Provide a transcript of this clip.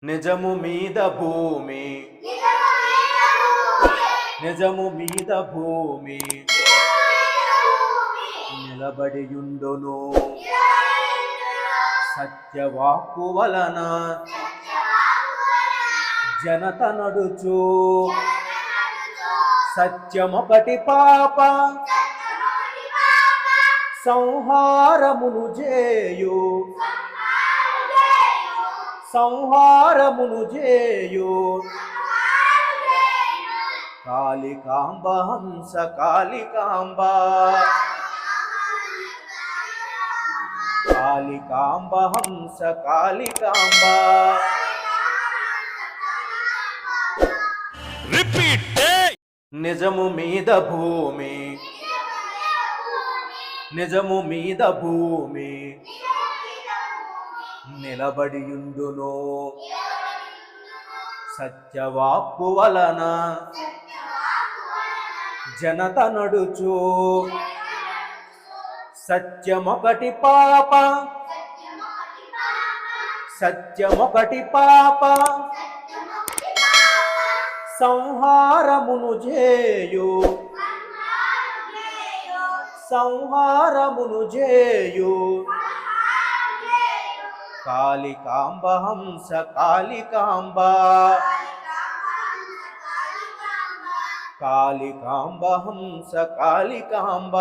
నిజము మీద భూమి నిజము మీద భూమి నిలబడియుండును సత్యవాక్కు వలన జనత నడుచు సత్యమొకటి పాప సంహారమును చేయు సంహారమును చేయు కాళికాంబ హంస కాళికాంబ కాళికాంబ హంస కాళికాంబ రిపీట్ నిజము మీద భూమి నిజము మీద భూమి నిలబడియుండును సత్యవాక్కు వలన జనత నడుచు సత్యమొకటి పాప సత్యమొకటి పాప సంహారమును చేయు సంహారమును చేయు కాళికాంబ హంస కాళికాంబ కాళికాంబ హంస కాళికాంబ